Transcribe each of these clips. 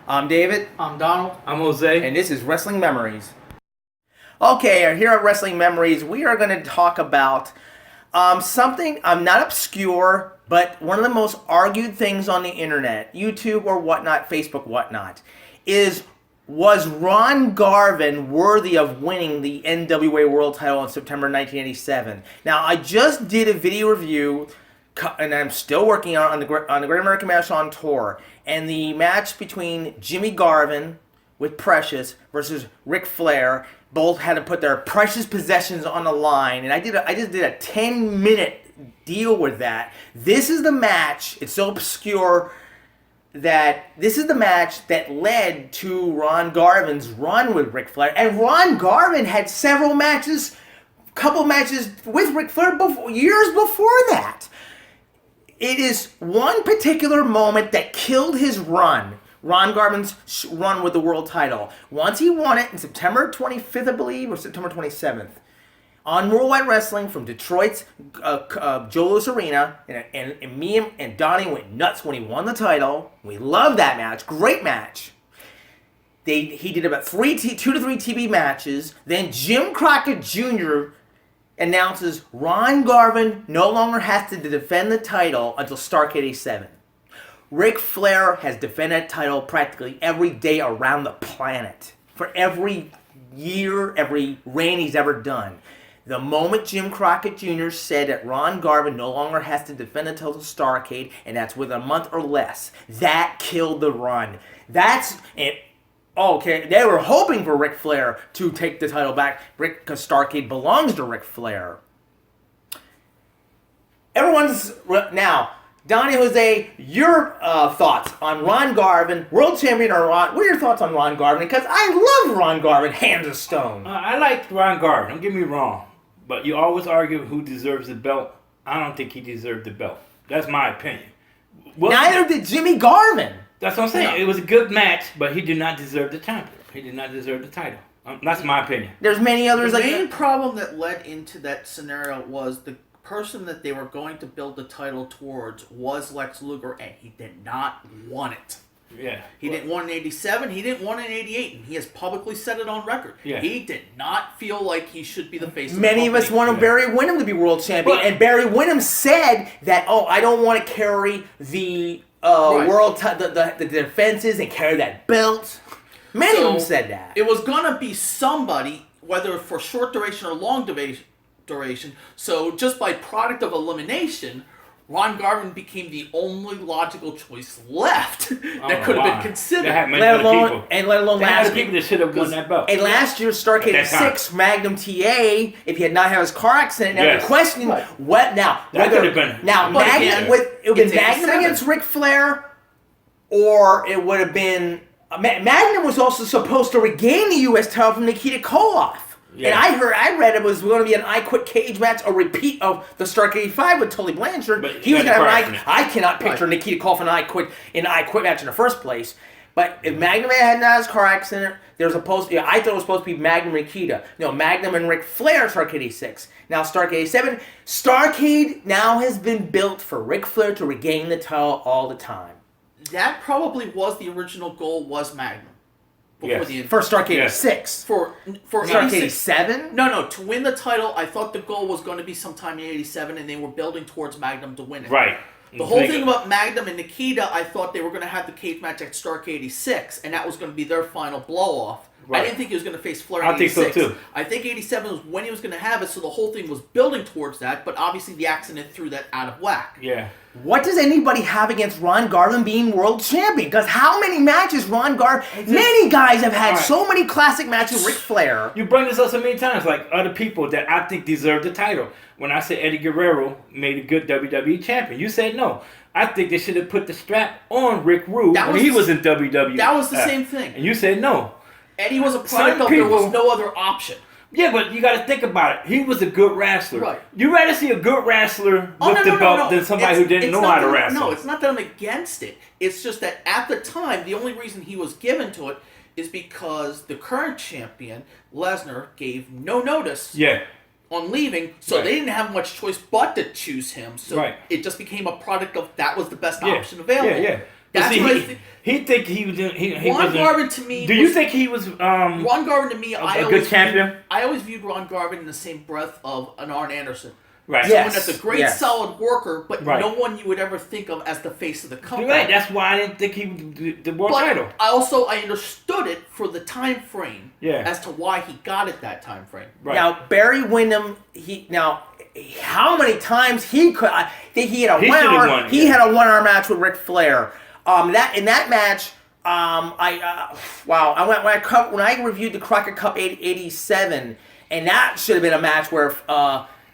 I'm David. I'm Donald. I'm Jose. And this is Wrestling Memories. Okay, here at Wrestling Memories, we are going to talk about something not obscure, but one of the most argued things on the internet, YouTube or whatnot, Facebook, whatnot, was Ron Garvin worthy of winning the NWA World title in September 1987? Now, I just did a video review, and I'm still working on the Great American Marathon Tour, and the match between Jimmy Garvin with Precious versus Ric Flair, both had to put their precious possessions on the line, and I just did a 10-minute deal with that. This is the match. It's so obscure that this is the match that led to Ron Garvin's run with Ric Flair, and Ron Garvin had several matches, couple matches with Ric Flair years before that. It is one particular moment that killed his run, Ron Garvin's run with the world title. Once he won it in September 25th, I believe, or September 27th, on Worldwide Wrestling from Detroit's Joe Louis Arena, and me and Donnie went nuts when he won the title. We loved that match. Great match. He did about 2 to 3 TV matches. Then Jim Crockett Jr. announces Ron Garvin no longer has to defend the title until Starrcade 87. Ric Flair has defended that title practically every day around the planet. For every year, every reign he's ever done. The moment Jim Crockett Jr. said that Ron Garvin no longer has to defend the title to Starrcade, and that's within a month or less, that killed the run. Okay, they were hoping for Ric Flair to take the title back because Starrcade belongs to Ric Flair. Now, Donnie, Jose, your thoughts on Ron Garvin, world champion or Ron? What are your thoughts on Ron Garvin? Because I love Ron Garvin, hands of stone. I like Ron Garvin, don't get me wrong. But you always argue who deserves the belt. I don't think he deserved the belt. That's my opinion. Neither did Jimmy Garvin. That's what I'm saying. No. It was a good match, but he did not deserve the champion. He did not deserve the title. That's my opinion. There's many others. The main problem that led into that scenario was the person that they were going to build the title towards was Lex Luger, and he did not want it. Yeah. He didn't want it in 87, he didn't want it in 88, and he has publicly said it on record. Yeah. He did not feel like he should be the face of the company. Many of us wanted Barry Windham to be world champion, and Barry Windham said that, I don't want to carry the the defenses and carry that belt. Many of them said that. It was going to be somebody, whether for short duration or long duration, so just by product of elimination, Ron Garvin became the only logical choice left that could have been considered. Let alone last people that should have won that belt. And last year, Starrcade 86, Magnum TA, if he had not had his car accident, now the question, what now? That could have been. Now, Magnum against Ric Flair, or it would have been... Magnum was also supposed to regain the U.S. title from Nikita Koloff. Yeah. And I read it was going to be an I Quit cage match, a repeat of the Starrcade 85 with Tully Blanchard. But he was going to have I cannot picture Nikita Koloff in an I Quit match in the first place. But if Magnum had not his car accident, I thought it was supposed to be Magnum and Nikita. No, Magnum and Ric Flair, Starrcade 86. Now Starrcade 87. Starrcade now has been built for Ric Flair to regain the title all the time. That probably was the original goal, was Magnum. For Starrcade 86. For Starrcade 87? No. To win the title, I thought the goal was going to be sometime in 87, and they were building towards Magnum to win it. Right. The whole thing about Magnum and Nikita, I thought they were going to have the cage match at Starrcade 86, and that was going to be their final blow-off. Right. I didn't think he was going to face Flair in 86. I think so, too. I think 87 was when he was going to have it, so the whole thing was building towards that, but obviously the accident threw that out of whack. Yeah. What does anybody have against Ron Garvin being world champion? Because how many matches many guys have had so many classic matches with Ric Flair. You bring this up so many times, like other people that I think deserve the title. When I said Eddie Guerrero made a good WWE champion, you said no. I think they should have put the strap on Rick Rude when he was in WWE. That was the same thing. And you said no. Eddie was a product of there was no other option. Yeah, but you got to think about it. He was a good wrestler. Right. You rather see a good wrestler with the belt than somebody who didn't know how to wrestle. No, it's not that I'm against it. It's just that at the time, the only reason he was given to it is because the current champion, Lesnar, gave no notice on leaving, so they didn't have much choice but to choose him. So it just became a product of that was the best option available. That's see, what I think. He think he was. Ron Garvin to me. Do you think he was? Ron Garvin to me, a good champion. I always viewed Ron Garvin in the same breath of an Arn Anderson. Right. Someone that's a great, solid worker, but right. no one you would ever think of as the face of the company. Right. That's why I didn't think he was the world title. I understood it for the time frame. Yeah. As to why he got it that time frame. Right. Now Barry Windham, how many times he could? I think he had a 1 hour. He had a 1 hour match with Ric Flair. In that match. When I reviewed the Crockett Cup '87, and that should have been a match where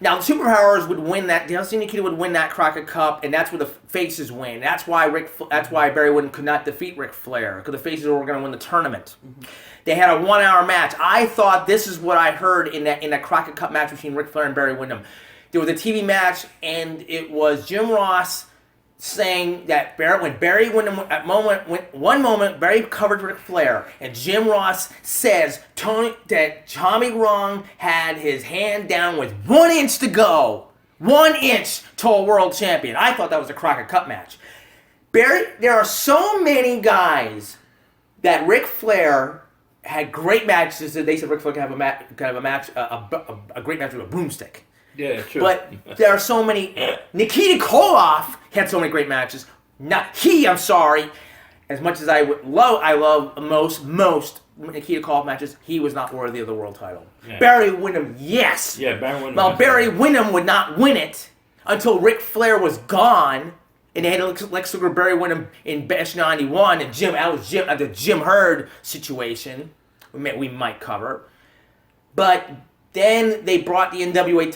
now the Superpowers would win that. The LC Nikita would win that Crockett Cup, and that's where the faces win. That's why Barry Windham could not defeat Ric Flair because the faces were going to win the tournament. Mm-hmm. They had a 1 hour match. I thought this is what I heard in that Crockett Cup match between Ric Flair and Barry Windham. There was a TV match, and it was Jim Ross saying that when Barry Windham one moment Barry covered Ric Flair and Jim Ross says that Tommy Wrong had his hand down with 1 inch to go, 1 inch to a world champion. I thought that was a Crockett Cup match. There are so many guys that Ric Flair had great matches. They said Ric Flair could have a great match with a broomstick. Yeah, true. But there are so many. Nikita Koloff had so many great matches. I'm sorry. As much as I love most Nikita Koloff matches, he was not worthy of the world title. Yeah. Barry Windham, yes. Yeah, Barry Windham. Well, Barry Windham would not win it until Ric Flair was gone, and they had Lex Luger, Barry Windham in Bash 91, and the Jim Herd situation. We might cover, but. Then they brought the NWA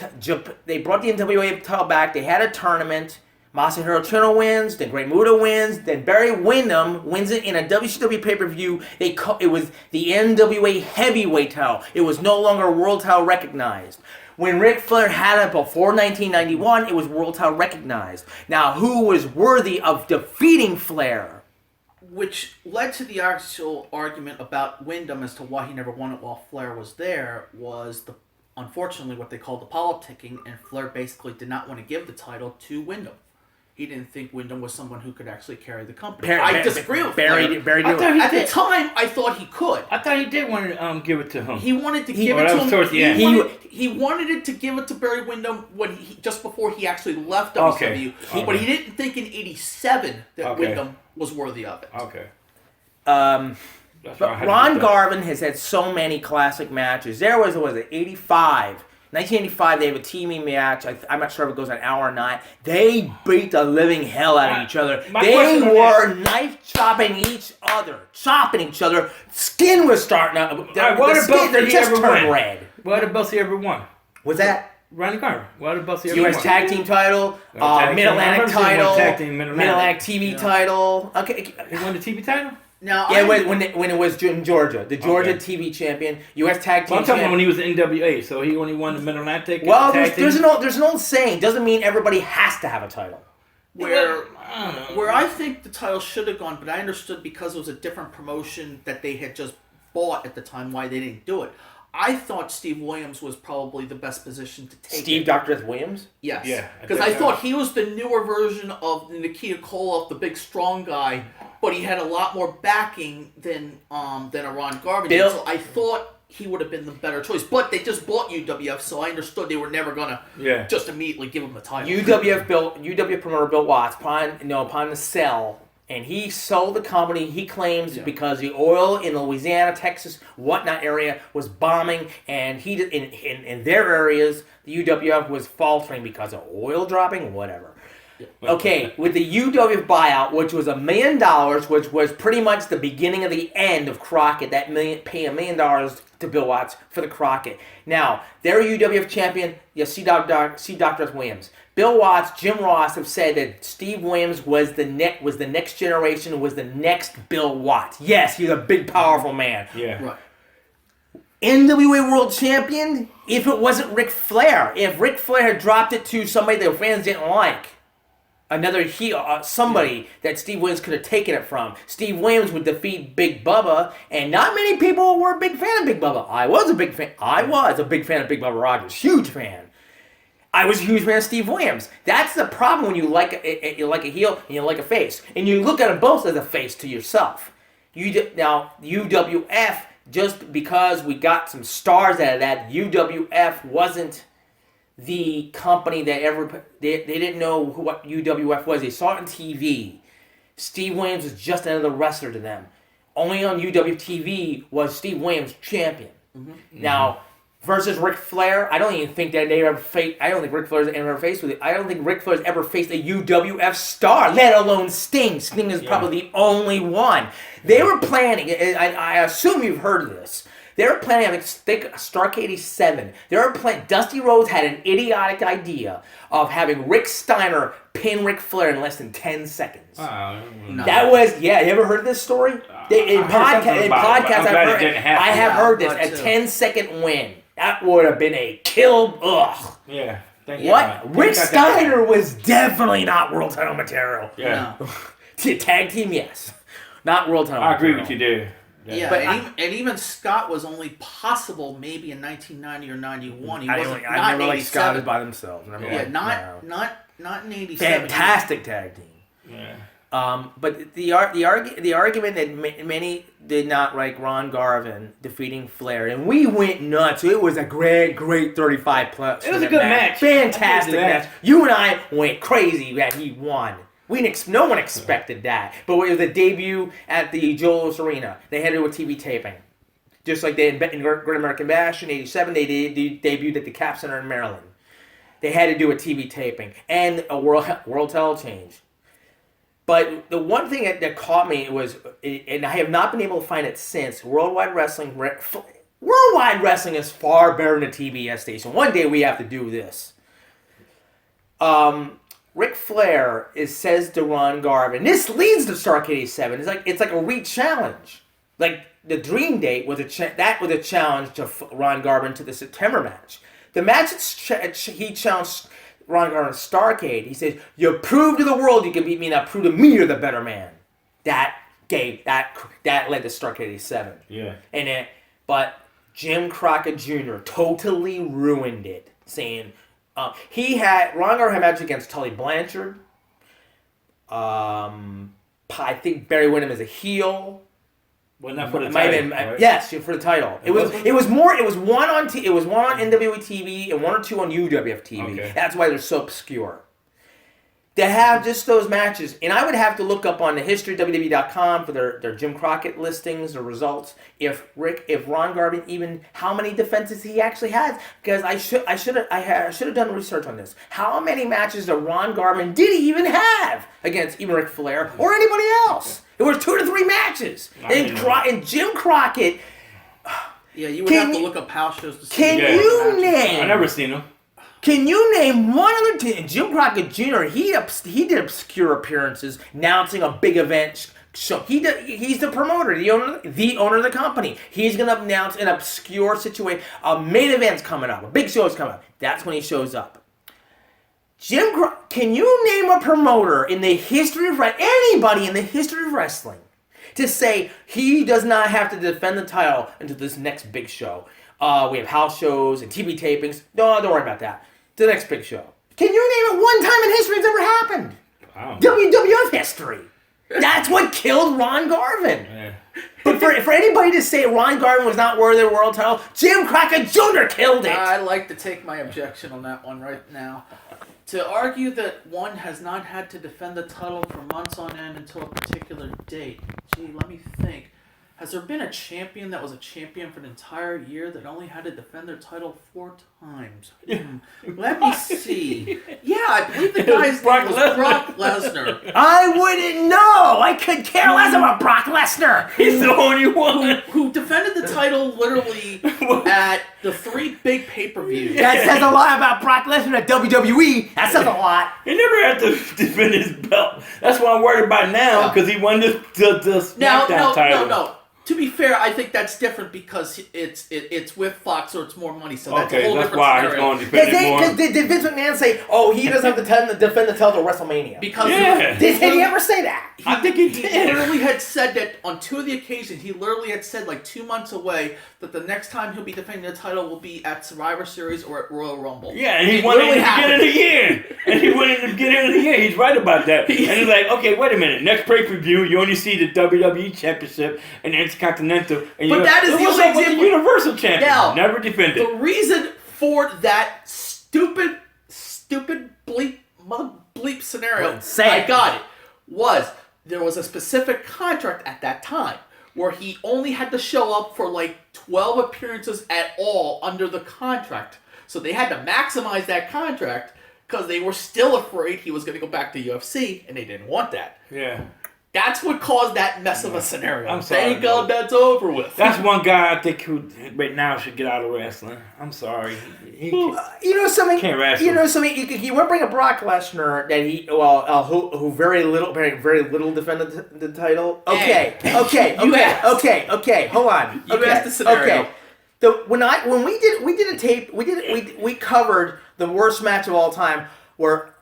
title back. They had a tournament. Masahiro Chono wins. Then Great Muta wins. Then Barry Windham wins it in a WCW pay-per-view. It was the NWA Heavyweight title. It was no longer world title recognized. When Ric Flair had it before 1991, it was world title recognized. Now, who was worthy of defeating Flair? Which led to the actual argument about Windham as to why he never won it while Flair was there was unfortunately what they called the politicking, and Flair basically did not want to give the title to Windham. He didn't think Windham was someone who could actually carry the company. I disagree with Barry. At the time, I thought he could. I thought he did want to give it to him. He wanted to give it to him. Towards the end. He wanted it to give it to Barry Windham just before he actually left WCW. Okay. But he didn't think in '87 that Windham was worthy of it. Okay. But Ron Garvin has had so many classic matches. There was 1985, they have a teaming match. I'm not sure if it goes an hour or not. They beat the living hell out of each other. They were knife chopping each other. Skin was starting to... The skin just turned red. What did Bussy ever won? Was that... Ronnie Garvin. What did Bussy ever won? U.S. Tag Team title, Mid-Atlantic title, Mid-Atlantic TV title. Okay. He won the TV title? When it was in Georgia, the Georgia TV champion, U.S. Tag Team. I'm talking about when he was in NWA, so he only won the Mid-Atlantic. Well, there's an old saying. Doesn't mean everybody has to have a title. Where I think the title should have gone, but I understood because it was a different promotion that they had just bought at the time why they didn't do it. I thought Steve Williams was probably the best position to take Steve Dr. Williams? Yes. Yeah. Because I thought he was the newer version of Nikita Koloff, the big strong guy, but he had a lot more backing than a Ron Garvin. So I thought he would have been the better choice. But they just bought UWF, so I understood they were never gonna just immediately give him the title. UWF promoter Bill Watts upon the sell. And he sold the company, he claims, because the oil in the Louisiana, Texas, whatnot area was bombing, and in their areas, the UWF was faltering because of oil dropping, whatever. Okay, with the UWF buyout, which was $1 million, which was pretty much the beginning of the end of Crockett, paying $1 million to Bill Watts for the Crockett. Now, their UWF champion, C. Dr. Williams. Bill Watts, Jim Ross have said that Steve Williams was the next generation, was the next Bill Watts. Yes, he's a big, powerful man. Yeah. Right. NWA World Champion, if it wasn't Ric Flair. If Ric Flair had dropped it to somebody the fans didn't like, somebody that Steve Williams could have taken it from. Steve Williams would defeat Big Bubba, and not many people were a big fan of Big Bubba. I was a big fan of Big Bubba Rogers. Huge fan. I was a huge fan of Steve Williams. That's the problem when you like a heel and you like a face. And you look at them both as a face to yourself. Now, UWF, just because we got some stars out of that, UWF wasn't the company that they didn't know what UWF was. They saw it on TV. Steve Williams was just another wrestler to them. Only on UWTV was Steve Williams champion. Mm-hmm. Now, versus Ric Flair, I don't even think that they ever faced. I don't think Ric Flair's ever faced with it. I don't think Ric Flair's ever faced a UWF star, let alone Sting. Sting is probably the only one. They were planning. I assume you've heard of this. They were planning on Starrcade 87. They were planning. Dusty Rhodes had an idiotic idea of having Rick Steiner pin Ric Flair in less than 10 seconds. No. That was You ever heard this story? In podcasts, I have heard this. A 10-second win. That would have been a kill. Ugh. Yeah. What? Rick Steiner was definitely not world title material. Yeah. No. Tag team, yes. Not world title I material. agree with you there. Yeah, and even Scott was only possible maybe in 1990 or 91. He wasn't. I never liked Scott by themselves. Not in 87. Fantastic tag team. Yeah. But the argument that many did not like Ron Garvin defeating Flair, and we went nuts. It was a great 35 plus. It was a good match. Fantastic match. You and I went crazy that he won. No one expected that. But it was a debut at the Joe Louis Arena. They had to do a TV taping. Just like they had in Great American Bash in 87, they debuted at the Cap Center in Maryland. They had to do a TV taping and a world title change. But the one thing that caught me was, and I have not been able to find it since, Worldwide Wrestling is far better than a TBS station. One day we have to do this. Ric Flair says to Ron Garvin, this leads to Starrcade 87. It's like a re-challenge. Like the Dream Date was a challenge to Ron Garvin to the September match. The match he challenged Ron Garvin Starrcade. He says, "You prove to the world you can beat me. Now prove to me you're the better man." That led to Starrcade 87. Yeah. But Jim Crockett Jr. totally ruined it, saying. Ron Garvin had a match against Tully Blanchard. I think Barry Windham is a heel. Well, not for the title. Right? Yes, for the title. It was one on NWA TV and one or two on UWF TV. Okay. That's why they're so obscure. To have just those matches, and I would have to look up on the history WWE.com for their Jim Crockett listings or results if Ron Garvin even how many defenses he actually has, because I should have done research on this. How many matches did Ron Garvin did he even have against even Ric Flair or anybody else? It was 2 to 3 matches. And Jim Crockett. Yeah, you would have to look up house shows to see. Can you name? I never seen them. Can you name one other team? Jim Crockett Jr., he did obscure appearances, announcing a big event show. He's the promoter, the owner of the company. He's going to announce an obscure situation. A main event's coming up. A big show's coming up. That's when he shows up. Can you name a promoter in the history of anybody in the history of wrestling to say he does not have to defend the title until this next big show? We have house shows and TV tapings. No, don't worry about that. The next big show. Can you name it one time in history it's ever happened? Wow. WWF history. That's what killed Ron Garvin. Yeah. But for anybody to say Ron Garvin was not worthy of the world title, Jim Crockett Jr. killed it. I'd like to take my objection on that one right now. To argue that one has not had to defend the title for months on end until a particular date. Gee, let me think. Has there been a champion that was a champion for an entire year that only had to defend their title 4 times? Let me see. Yeah, I believe the guy's name was Brock Lesnar. I wouldn't know. I could care less about Brock Lesnar. He's the only one. Who defended the title literally at the 3 big pay-per-views. That says a lot about Brock Lesnar at WWE. That says a lot. He never had to defend his belt. That's what I'm worried about now, because he won the SmackDown title. No. To be fair, I think that's different because it's with Fox, so it's more money. So that's a whole that's different why scenario. he's going to defend it more. Did Vince McMahon say, "Oh, he doesn't have to defend the title to WrestleMania"? Because did he ever say that? I think he did. He literally had said that on 2 of the occasions. He literally had said like 2 months away that the next time he'll be defending the title will be at Survivor Series or at Royal Rumble. Yeah, and he won it in the beginning of the year. He's right about that. And he's like, okay, wait a minute. Next pay-per-view, you only see the WWE Championship and the Intercontinental. And but that is the only example. The Universal Champion. Now, never defended. The reason for that stupid bleep scenario, I got it, was there was a specific contract at that time where he only had to show up for like 12 appearances at all under the contract. So they had to maximize that contract because they were still afraid he was going to go back to UFC, and they didn't want that. Yeah. That's what caused that mess of a scenario. I'm sorry. Thank God that's over with. That's one guy I think who right now should get out of wrestling. I'm sorry. You know something? Can't wrestle. You know something? You want to bring up Brock Lesnar that who very little defended the title. Okay. Hold on. You asked the scenario. Okay. When we did a tape, we covered the worst match of all time where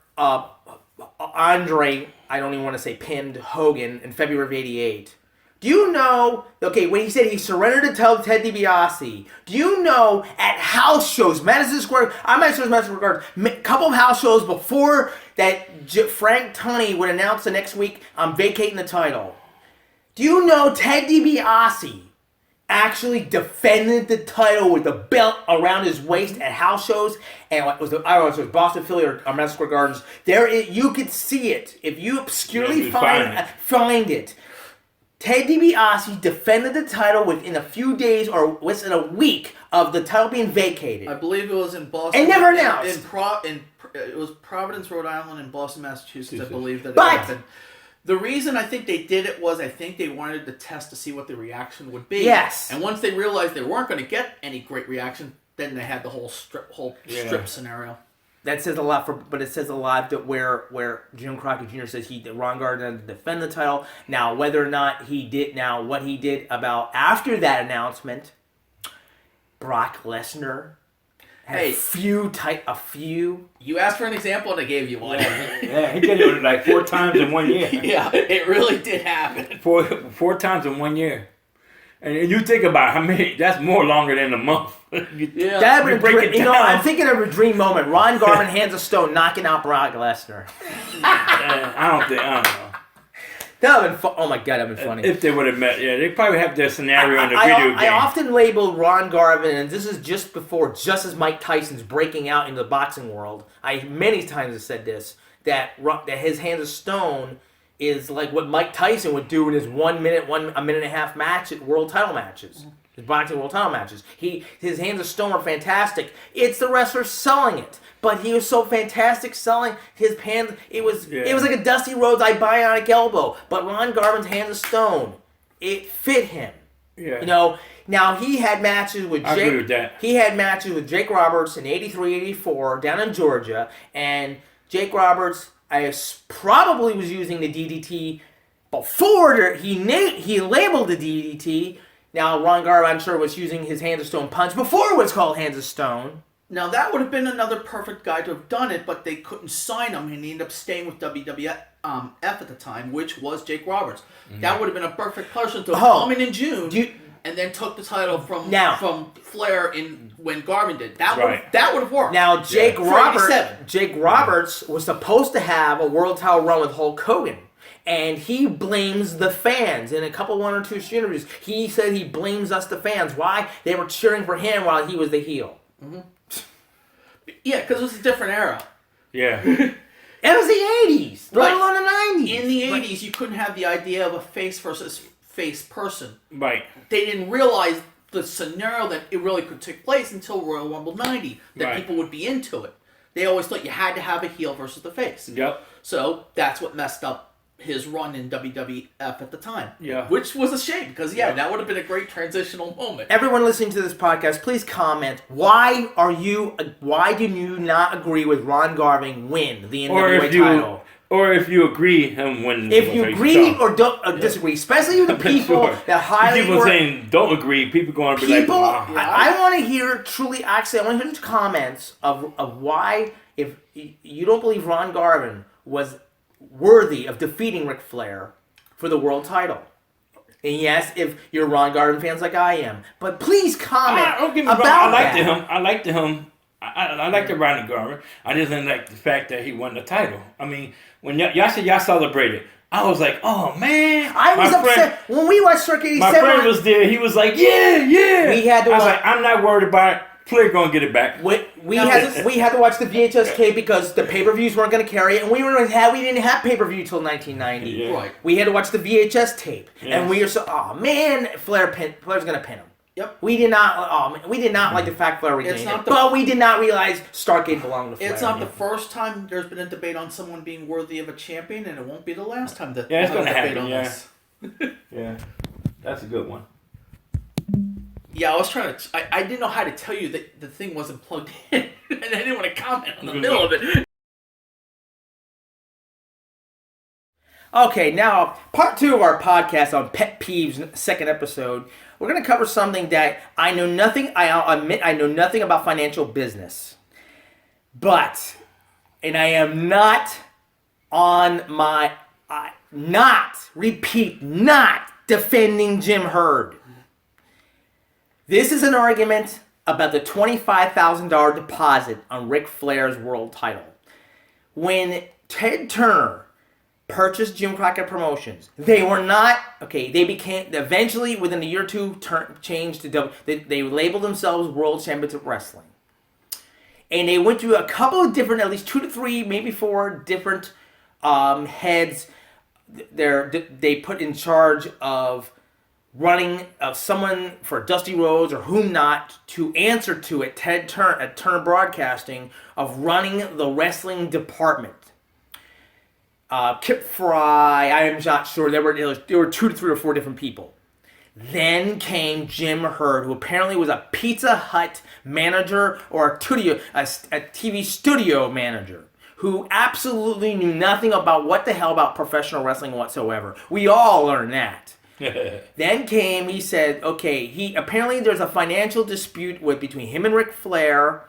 Andre, I don't even want to say pinned Hogan in February of '88. Do you know, when he said he surrendered to Ted DiBiase, do you know at house shows, Madison Square Garden, a couple of house shows before that Frank Tunney would announce the next week, I'm vacating the title. Do you know Ted DiBiase actually defended the title with the belt around his waist at house shows, and it was Boston, Philly, or Madison Square Gardens. You could see it if you obscurely find it. Ted DiBiase defended the title within a few days or within a week of the title being vacated. I believe it was in Boston. And never announced. It was Providence, Rhode Island, and Boston, Massachusetts. I believe that it happened. The reason I think they did it was I think they wanted to test to see what the reaction would be. Yes. And once they realized they weren't going to get any great reaction, then they had the whole strip scenario. That says a lot but it says a lot that where Jim Crockett Jr. says Ron Garvin didn't defend the title. Now whether or not he did, what he did about after that announcement, Brock Lesnar. A few. You asked for an example and I gave you one. Yeah, he did it like 4 times in 1 year. Yeah, it really did happen. Four times in 1 year. And you think about how many, that's more longer than a month. Yeah. That would break it down. I'm thinking of a dream moment. Ron Garvin hands a stone, knocking out Brock Lesnar. I don't know. That would have been oh my God, that would have been funny. If they would have met, they probably have their scenario in the video game. I often labeled Ron Garvin, and this is just as Mike Tyson's breaking out into the boxing world. I many times have said this, that his hands of stone is like what Mike Tyson would do in his a minute and a half match at world title matches. His boxing world title matches. His hands of stone are fantastic. It's the wrestler selling it. But he was so fantastic selling his hands. It was like a Dusty Rhodes bionic elbow. But Ron Garvin's hands of stone, it fit him. Yeah. Now he had matches with I agree with that. He had matches with Jake Roberts in '83, '84 down in Georgia, and Jake Roberts probably was using the DDT before he labeled the DDT. Now Ron Garvin, I'm sure, was using his hands of stone punch before it was called hands of stone. Now, that would have been another perfect guy to have done it, but they couldn't sign him, and he ended up staying with WWF at the time, which was Jake Roberts. Mm-hmm. That would have been a perfect person to come in June and then took the title from Flair when Garvin did. That would have worked. Now, Jake Roberts was supposed to have a world title run with Hulk Hogan. And he blames the fans. In one or two interviews, he said he blames us, the fans. Why? They were cheering for him while he was the heel. Mm-hmm. Yeah, because it was a different era. Yeah. It was the 80s, let alone the 90s. In the 80s, you couldn't have the idea of a face versus face person. Right. They didn't realize the scenario that it really could take place until Royal Rumble 90, that people would be into it. They always thought you had to have a heel versus the face. Yep. So that's what messed up his run in WWF at the time. Yeah. Which was a shame, because that would have been a great transitional moment. Everyone listening to this podcast, please comment. Why do you not agree with Ron Garvin win the NWA title? Or if you agree, him winning. If you agree or don't disagree, especially with the people that highly people saying don't agree, people going to be like, I want to hear truly. Actually, I want to hear the comments of why, if you don't believe Ron Garvin was worthy of defeating Ric Flair for the world title. And yes, if you're Ron Garvin fans like I am, but please comment about that. I liked him. I like the Ronnie Garvin. I just didn't like the fact that he won the title. I mean, when y'all said y'all celebrated, I was like, oh man. I was upset when we watched Circuit 87. My friend was there. He was like, yeah. We had to. I was like, I'm not worried about it. Flair gonna get it back. We had to watch the VHS tape because the pay-per-views weren't going to carry it, and we didn't have pay-per-view till 1990. Yeah. Right. We had to watch the VHS tape, yes. and we were so Flair's going to pin him. Yep. We did not like the fact Flair regained it, but we did not realize Starrcade belonged to Flair. It's not the first time there's been a debate on someone being worthy of a champion, and it won't be the last time that it's going to happen. On this. Yeah, that's a good one. Yeah, I was trying to. I didn't know how to tell you that the thing wasn't plugged in, and I didn't want to comment on the middle of it. Okay, now part 2 of our podcast on Pet Peeves, second episode. We're going to cover something that I know nothing. I'll admit I know nothing about financial business, and I am not not defending Jim Herd. This is an argument about the $25,000 deposit on Ric Flair's world title. When Ted Turner purchased Jim Crockett Promotions, they were not, they became, eventually within a year or two, changed to, they labeled themselves World Championship Wrestling. And they went through a couple of different, at least 2 to 3, maybe 4 different heads they put in charge of running someone for Dusty Rhodes or whom not to answer to at Turner Broadcasting of running the wrestling department. Kip Fry, I am not sure. There were 2 to 3 or 4 different people. Then came Jim Herd, who apparently was a Pizza Hut manager or a TV studio manager, who absolutely knew nothing about professional wrestling whatsoever. We all learned that. Then he said, apparently there's a financial dispute between him and Ric Flair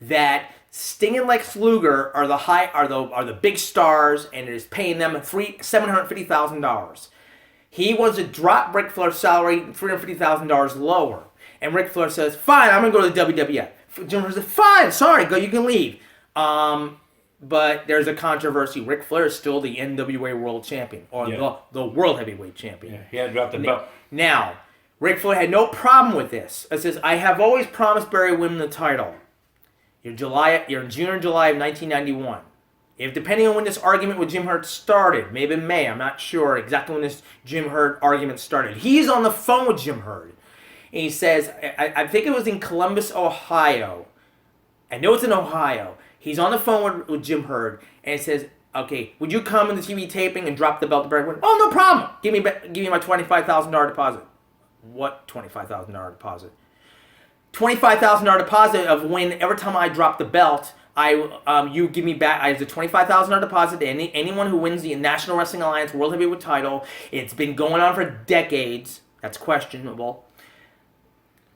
that Sting and Lex Luger are the big stars, and it is paying them $750,000. He wants to drop Ric Flair's salary $350,000 lower, and Ric Flair says, "Fine, I'm gonna go to the WWF." Jim says, "Fine, sorry, go. You can leave." But there's a controversy. Ric Flair is still the NWA World Champion, or the World Heavyweight Champion. Yeah, he had dropped the belt. Now, Ric Flair had no problem with this. It says, "I have always promised Barry Windham the title. You're in June or July of 1991. Depending on when this argument with Jim Herd started, maybe in May, I'm not sure exactly when this Jim Herd argument started. He's on the phone with Jim Herd, and he says, I think it was in Columbus, Ohio. I know it's in Ohio. He's on the phone with Jim Herd, and he says, "Okay, would you come in the TV taping and drop the belt to Barry Windham?" "Oh, no problem. Give me my $25,000 deposit." "What $25,000 deposit?" $25,000 deposit of when every time I drop the belt, you give me back. I have the $25,000 deposit to anyone who wins the National Wrestling Alliance World Heavyweight title. It's been going on for decades. That's questionable.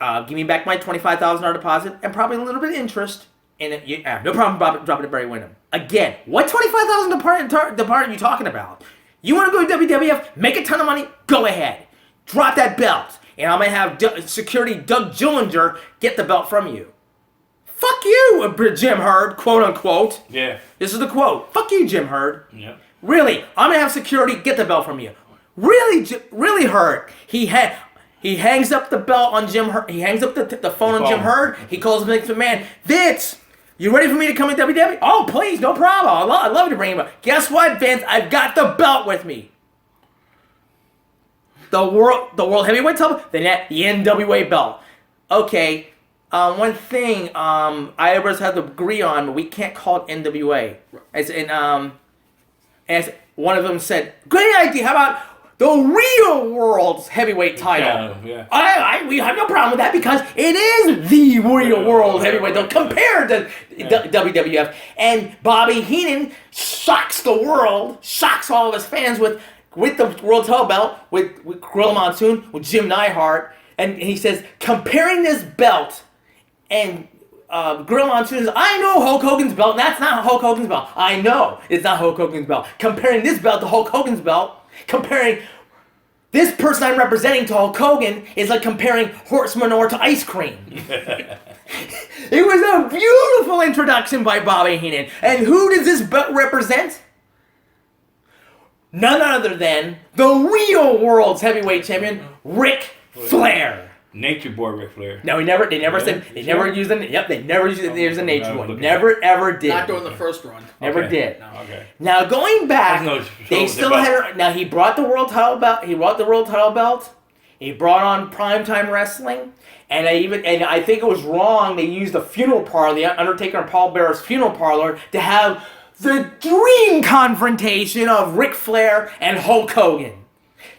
Give me back my $25,000 deposit and probably a little bit of interest. And no problem dropping to Barry Windham. Again, what $25,000 deposit are you talking about? You want to go to WWF, make a ton of money, go ahead. Drop that belt. And I'm going to have security Doug Gillinger get the belt from you. Fuck you, Jim Herd, quote unquote. Yeah. This is the quote. Fuck you, Jim Herd. Yeah. Really, I'm going to have security get the belt from you. Really, Herd. He hangs up the belt on Jim Herd. He hangs up the phone on Jim Herd. He calls Vince McMahon. "Vince, you ready for me to come to WWE?" "Oh, please, no problem. I'd love to bring him up." "Guess what, Vince? I've got the belt with me. The World Heavyweight title, the NWA belt." Okay, one thing I always had to agree on, but we can't call it NWA. As one of them said, "Great idea. How about the real world's heavyweight title. Yeah. We have no problem with that because it is the real world heavyweight title compared to WWF. And Bobby Heenan shocks the world, shocks all of his fans with the world title belt, with Gorilla Monsoon, with Jim Neidhart. And he says, comparing this belt and Gorilla Monsoon says, I know Hulk Hogan's belt, and that's not Hulk Hogan's belt. I know it's not Hulk Hogan's belt. Comparing this belt to Hulk Hogan's belt, comparing this person I'm representing to Hulk Hogan is like comparing horse manure to ice cream. It was a beautiful introduction by Bobby Heenan. And who does this belt represent? None other than the real world's heavyweight champion, Ric Flair. Nature Boy Ric Flair. No, they never used the, they never used the Nature Boy. Never, ever did. Not during the first run. Never did. No. Okay. Now, going back, they still had, now he brought the world title belt, he brought on Primetime Wrestling, and I think it was wrong, they used the funeral parlor, the Undertaker and Paul Bearer's funeral parlor, to have the dream confrontation of Ric Flair and Hulk Hogan.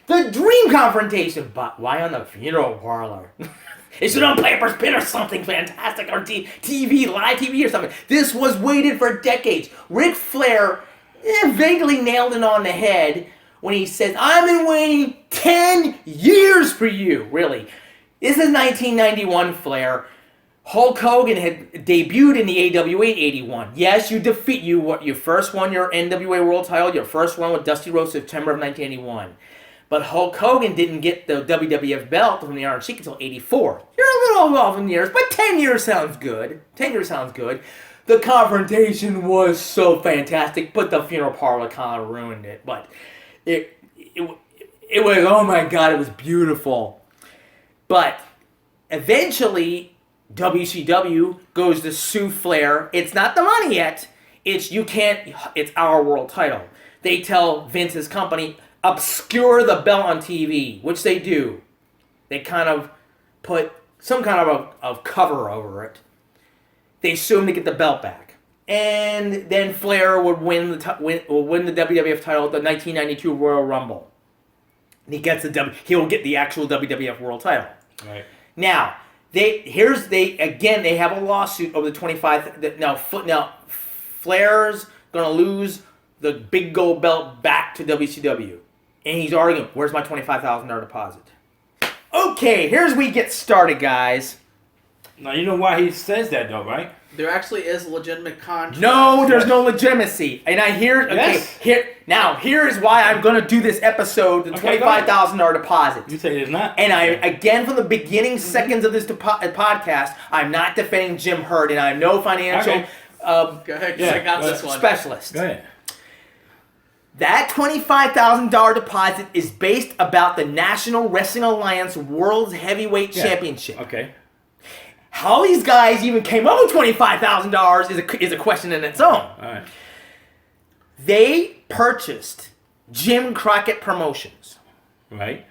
The dream confrontation, but why on the funeral parlor? It should on Players Pit or something fantastic, or TV, live TV or something. This was waited for decades. Ric Flair vaguely nailed it on the head when he says, I've been waiting 10 years for you, really. This is 1991 Flair. Hulk Hogan had debuted in the AWA in 81. Yes, you first won your NWA World title, your first one with Dusty Rhodes September of 1981. But Hulk Hogan didn't get the WWF belt from the Iron Sheik until 84. You're a little off in years, but 10 years sounds good. 10 years sounds good. The confrontation was so fantastic, but the funeral parlor kind of ruined it. But it was, oh my God, it was beautiful. But eventually, WCW goes to sue Flair. It's not the money yet. It's our world title. They tell Vince's company, obscure the belt on TV, which they do. They kind of put some kind of cover over it. They sue him to get the belt back. And then Flair would win the WWF title at the 1992 Royal Rumble. And he will get the actual WWF World title. Right. Now, they have a lawsuit over the 25. Now Flair's gonna lose the big gold belt back to WCW, and he's arguing, "Where's my $25,000 deposit?" Okay, here's where we get started, guys. Now you know why he says that, though, right? There actually is a legitimate contract. No, there's no legitimacy, and I hear. Okay, yes. Here is why I'm going to do this episode. The $25,000 deposit. You say it's not. And again, from the beginning seconds of this podcast, I'm not defending Jim Hurt, and I'm no financial Go ahead, check out this one. Specialist. Go ahead. That $25,000 deposit is based about the National Wrestling Alliance World Heavyweight Championship. Okay. How these guys even came up with $25,000 is a question in its own. All right. They purchased Jim Crockett Promotions. Right.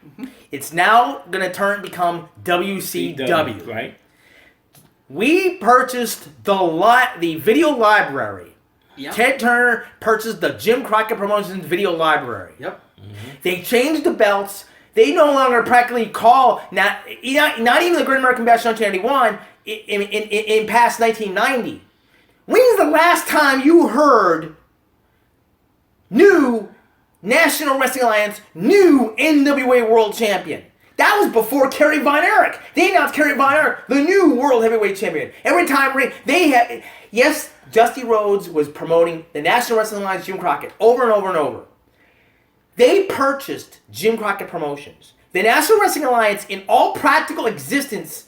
It's now going to become WCW. Right. We purchased the video library. Yep. Ted Turner purchased the Jim Crockett Promotions video library. Yep. Mm-hmm. They changed the belts. They no longer practically call, not even the Great American Bash 1991 in past 1990. When's the last time you heard new National Wrestling Alliance, new NWA World Champion? That was before Kerry Von Erich. They announced Kerry Von Erich, the new World Heavyweight Champion. Every time they had, yes, Dusty Rhodes was promoting the National Wrestling Alliance, Jim Crockett, over and over and over. They purchased Jim Crockett Promotions. The National Wrestling Alliance, in all practical existence,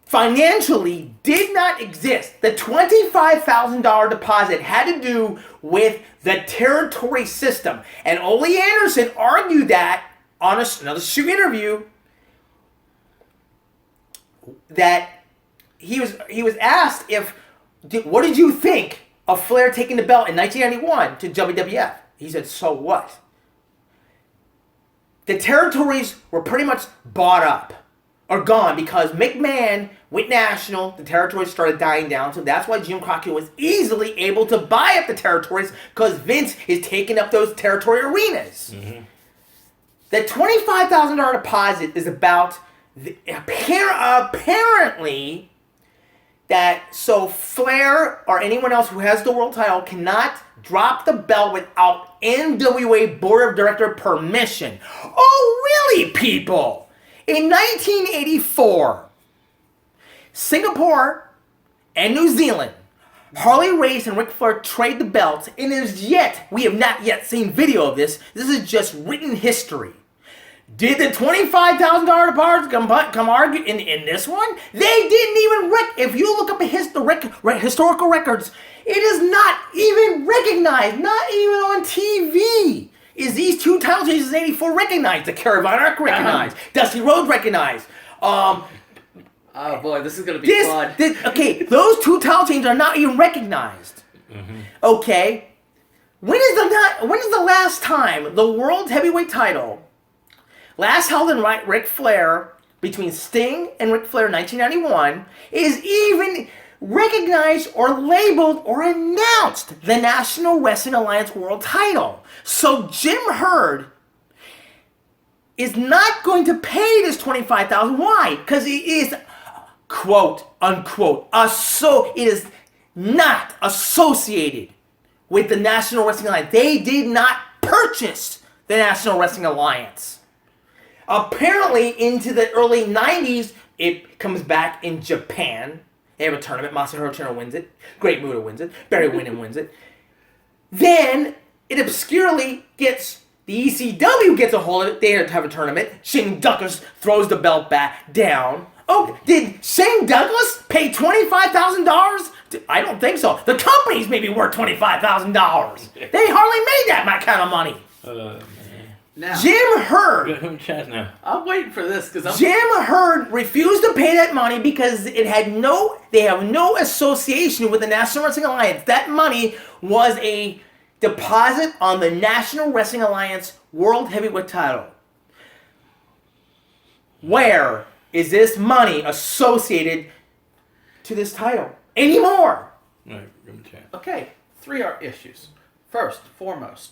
financially did not exist. The $25,000 deposit had to do with the territory system. And Ole Anderson argued that on another shoot interview, that he was asked what did you think of Flair taking the belt in 1991 to WWF? He said, so what? The territories were pretty much bought up or gone because McMahon went national. The territories started dying down, so that's why Jim Crockett was easily able to buy up the territories because Vince is taking up those territory arenas. Mm-hmm. The $25,000 deposit is about apparently that so Flair or anyone else who has the world title cannot drop the belt without NWA Board of Director permission. Oh, really, people? In 1984, Singapore and New Zealand, Harley Race and Ric Flair trade the belts, and we have not yet seen video of this. This is just written history. Did the $25,000 deposit come argue in this one? They didn't even if you look up historical records, it is not even recognized, not even on TV. Is these two title changes in 84 recognized? The Kerry Von Erich recognized, Dusty Rhodes recognized. Oh boy, this is gonna be fun. Okay, those two title changes are not even recognized. Mm-hmm. Okay, when is the last time the world heavyweight title last held in Ric Flair between Sting and Ric Flair in 1991 is even recognized or labeled or announced the National Wrestling Alliance World title? So Jim Herd is not going to pay this $25,000. Why? Because it is, quote unquote, it is not associated with the National Wrestling Alliance. They did not purchase the National Wrestling Alliance. Apparently, into the early 90s, it comes back in Japan. They have a tournament. Masahiro Chono wins it. Great Muta wins it. Barry Windham wins it. Then, it obscurely gets... The ECW gets a hold of it. They have a tournament. Shane Douglas throws the belt back down. Oh, did Shane Douglas pay $25,000? I don't think so. The company's maybe worth $25,000. They hardly made that kind of money. Now, Jim Herd. I'm waiting for this because Jim Herd refused to pay that money because they have no association with the National Wrestling Alliance. That money was a deposit on the National Wrestling Alliance World Heavyweight title. Where is this money associated to this title anymore? Okay, 3 are issues. First, foremost,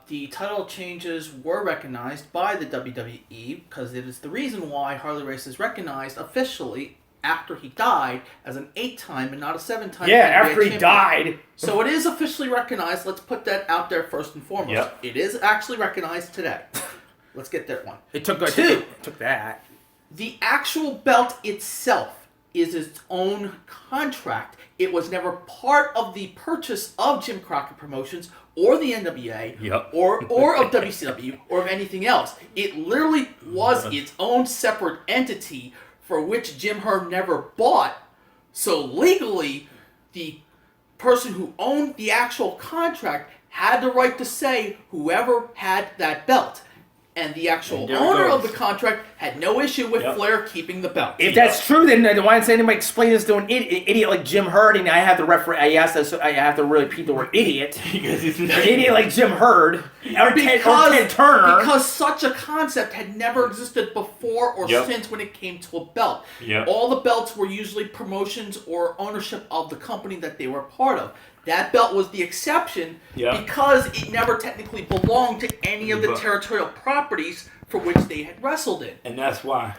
the title changes were recognized by the WWE because it is the reason why Harley Race is recognized officially after he died as an 8-time and not a 7-time. Yeah, after he died. So it is officially recognized. Let's put that out there first and foremost. Yep. It is actually recognized today. Let's get that one. It took that. The actual belt itself is its own contract. It was never part of the purchase of Jim Crockett Promotions or the NWA or of WCW or of anything else. It literally was its own separate entity for which Jim Herd never bought. So legally, the person who owned the actual contract had the right to say whoever had that belt. And the actual owner of the contract had no issue with Flair keeping the belt. If that's true, then why didn't anybody explain this to an idiot like Jim Herd? And I have to really repeat the word idiot. Because he's an idiot like Jim Herd or Ted Turner. Because such a concept had never existed before or since when it came to a belt. Yep. All the belts were usually promotions or ownership of the company that they were part of. That belt was the exception because it never technically belonged to any of the territorial properties for which they had wrestled in. And that's why.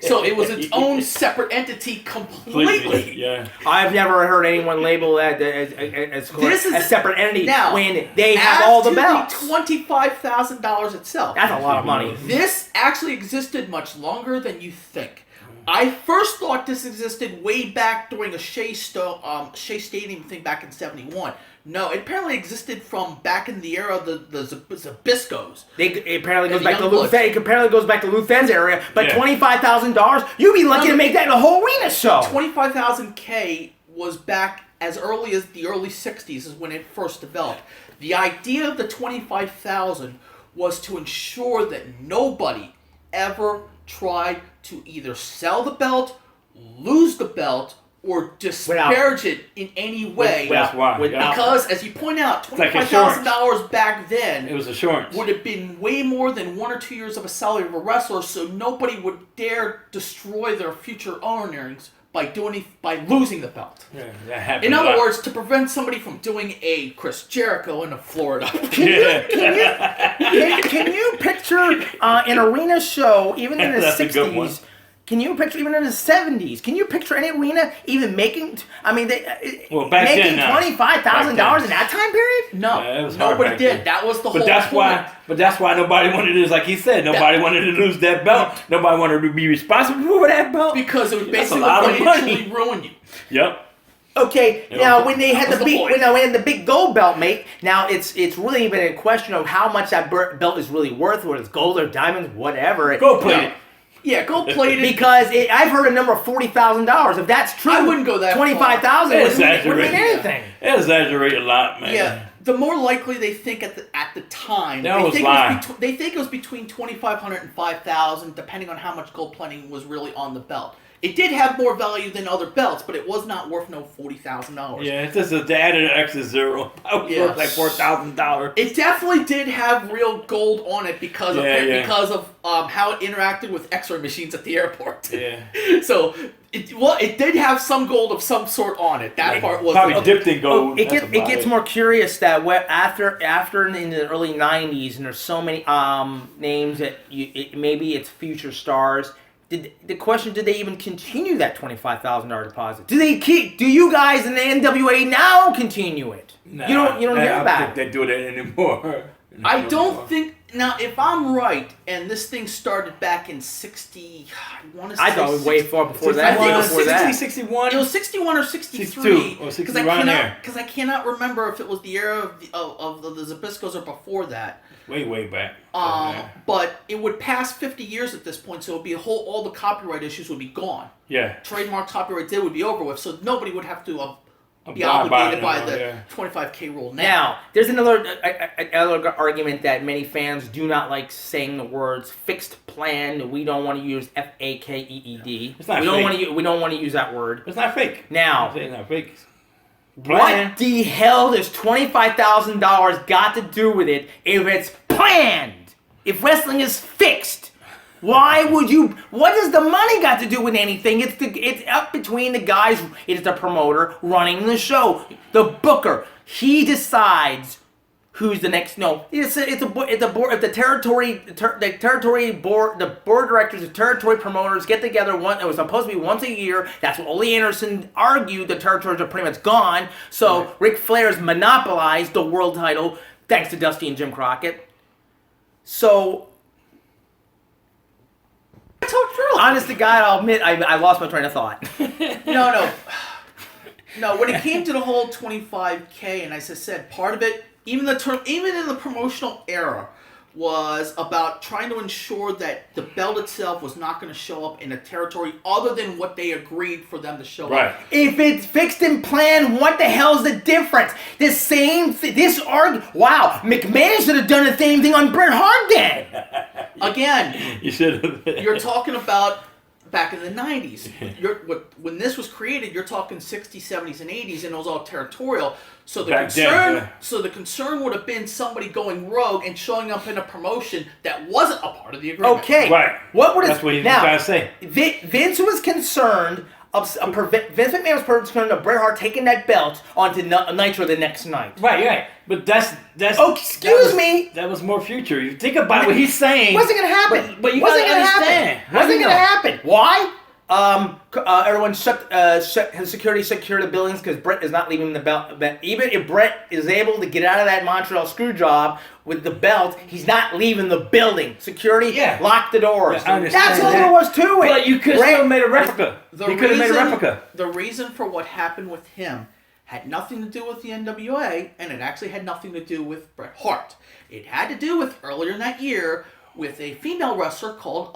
So it was its own separate entity completely. Yeah. I've never heard anyone label that as a separate entity when they have all the belts. The $25,000 itself. That's a lot of money. This actually existed much longer than you think. I first thought this existed way back during a Shea Stadium thing back in '71. No, it apparently existed from back in the era of the Zbyszkos. It apparently goes back to Luthen's area, but $25,000, you'd be lucky to make that in a whole arena show. $25,000 was back as early as the early '60s is when it first developed. The idea of the $25,000 was to ensure that nobody ever tried to either sell the belt, lose the belt, or disparage it in any way. That's why. Because, as you point out, $25,000 back then it was assurance. Would have been way more than 1 or 2 years of a salary of a wrestler, so nobody would dare destroy their future earnings by losing the belt. Yeah, that happened. In other words, to prevent somebody from doing a Chris Jericho in Florida. Can you picture an arena show even in the That's a good one. 60s? Can you picture even in the 70s? Can you picture any arena even making? I mean, making $25,000 in that time period? No, yeah, nobody did. That was the whole point. But that's why nobody wanted to, like he said, nobody wanted to lose that belt. Nobody wanted to be responsible for that belt because it would basically financially ruin you. Yep. Okay, now when they had the big gold belt, mate. Now it's really been a question of how much that belt is really worth, whether it's gold or diamonds, whatever. Gold plated. Yeah, gold plated. Because I've heard a number of $40,000. If that's true, I wouldn't go that far. $25,000 wouldn't mean anything. It exaggerate a lot, man. Yeah. The more likely they think at the time, they think it was between $2,500 and $5,000, depending on how much gold plating was really on the belt. It did have more value than other belts, but it was not worth no $40,000. Yeah, it's just they added an extra zero. It was worth like $4,000. It definitely did have real gold on it because of how it interacted with X-ray machines at the airport. Yeah. So it did have some gold of some sort on it. That part was probably dipped in gold. It gets more curious that after in the early '90s, and there's so many names that maybe it's future stars. Did they even continue that $25,000 deposit? Do you guys in the NWA now continue it? Nah, you don't hear about it. I don't think they do that anymore. I don't think. Now, if I'm right, and this thing started back in 60, I thought it was way far before that. I think it was 60, 61. It was 61 or 63. 62 or 60 because I cannot remember if it was the era of the Zabiscos or before that. Way back. But it would pass 50 years at this point, so it would be all the copyright issues would be gone. Yeah. Trademark copyright would be over with, so nobody would have to be obligated by the 25K rule now. There's another argument that many fans do not like saying the words fixed plan. We don't want to use FAKEED. It's not fake. We don't want to use that word. It's not fake. Now, it's not fake. What the hell does $25,000 got to do with it if it's planned? If wrestling is fixed? Why would you? What does the money got to do with anything? It's up between the guys. It's the promoter running the show, the booker. He decides who's the next. No, it's a board. The territory board, the board of directors, the territory promoters get together. It was supposed to be once a year. That's what Ole Anderson argued. The territories are pretty much gone. So Ric Flair's monopolized the world title thanks to Dusty and Jim Crockett. So. Honest to God, I'll admit I lost my train of thought. No. When it came to the whole 25K, and as I said, part of it, even in the promotional era, was about trying to ensure that the belt itself was not going to show up in a territory other than what they agreed for them to show up. If it's fixed and planned, what the hell's the difference? Wow, McMahon should have done the same thing on Bret Hart then. Again, you should have. You're talking about back in the 90s. When this was created, you're talking 60s, 70s, and 80s, and it was all territorial. So the concern would have been somebody going rogue and showing up in a promotion that wasn't a part of the agreement. Okay. Right. That's what he's trying to say. Vince was concerned. Vince McMahon was concerned of Bret Hart taking that belt onto Nitro the next night. Right. But that's. Oh, excuse me. That was more future. You think about what he's saying. Wasn't gonna happen. But you gotta understand. Wasn't gonna happen. Why? Everyone his security secured the buildings because Bret is not leaving the belt. But even if Bret is able to get out of that Montreal screw job with the belt, he's not leaving the building. Security locked the doors. Yeah, that's all there was to it. But you could have still made a replica. The reason for what happened with him had nothing to do with the NWA, and it actually had nothing to do with Bret Hart. It had to do with earlier in that year with a female wrestler called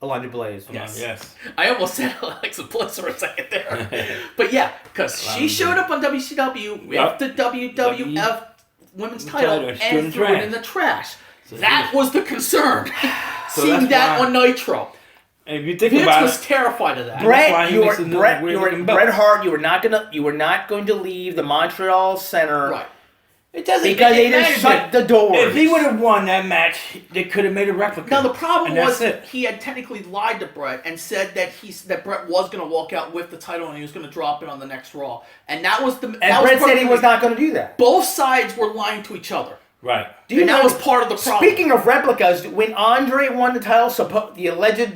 Alundra Blaze. Yes. I almost said Alexa Bliss for a second there. But yeah, because she showed up on WCW with the WWF Women's title and threw it in the trash. So that was the concern. Seeing that on Nitro. And if you think Vince about was terrified of that. Bret Hart. You were not going to leave the Montreal Center. Right. It doesn't because they didn't shut the door. If he would have won that match, they could have made a replica. Now the problem was he had technically lied to Brett and said that Brett was going to walk out with the title and he was going to drop it on the next Raw, and that was the. And Brett said he was not going to do that. Both sides were lying to each other. Right. And that was part of the problem. Speaking of replicas, when Andre won the title, the alleged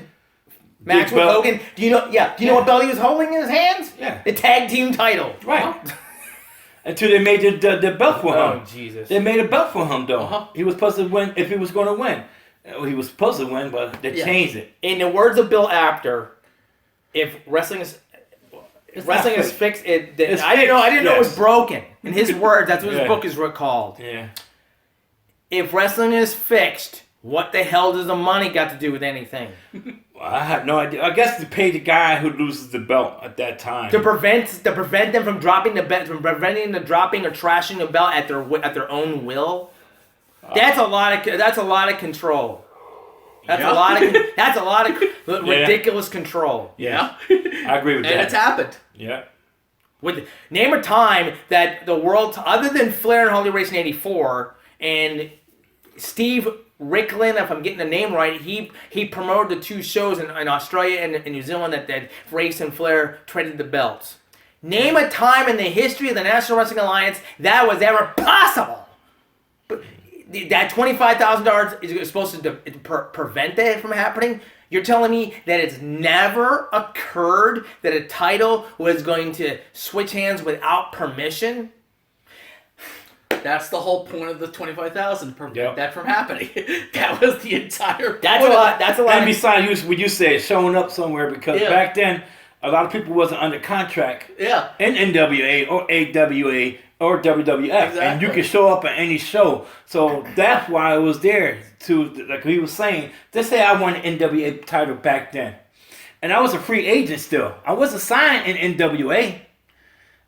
match with Hogan, do you know? Yeah. Do you know what belt he was holding in his hands? Yeah. The tag team title. Right. Until they made the belt for him. Oh, Jesus. They made a belt for him, though. He was supposed to win if he was going to win. He was supposed to win, but they changed it. In the words of Bill Apter, if wrestling is fixed, I didn't know it was broken. In his words, that's what his book is called. Yeah. If wrestling is fixed, what the hell does the money got to do with anything? I have no idea. I guess to pay the guy who loses the belt at that time to prevent them from dropping the belt, from preventing the dropping or trashing the belt at their own will. That's a lot of control. That's a lot of ridiculous control. Yeah, I agree with that. And it's happened. Yeah. Name a time that the world, other than Flair and Harley Race in '84 and Steve Ricklin, if I'm getting the name right, he promoted the two shows in Australia and New Zealand that Race and Flair traded the belts. Name a time in the history of the National Wrestling Alliance that was ever possible. But that $25,000 is supposed to prevent that from happening. You're telling me that it's never occurred that a title was going to switch hands without permission? That's the whole point of the 25,000. Prevent that from happening. That was the entire point. That's a lot. And besides, what you said, showing up somewhere, because back then, a lot of people wasn't under contract in NWA or AWA or WWF. Exactly. And you could show up at any show. So that's why I was there to, like he was saying, let's say I won an NWA title back then. And I was a free agent still. I wasn't signed in NWA.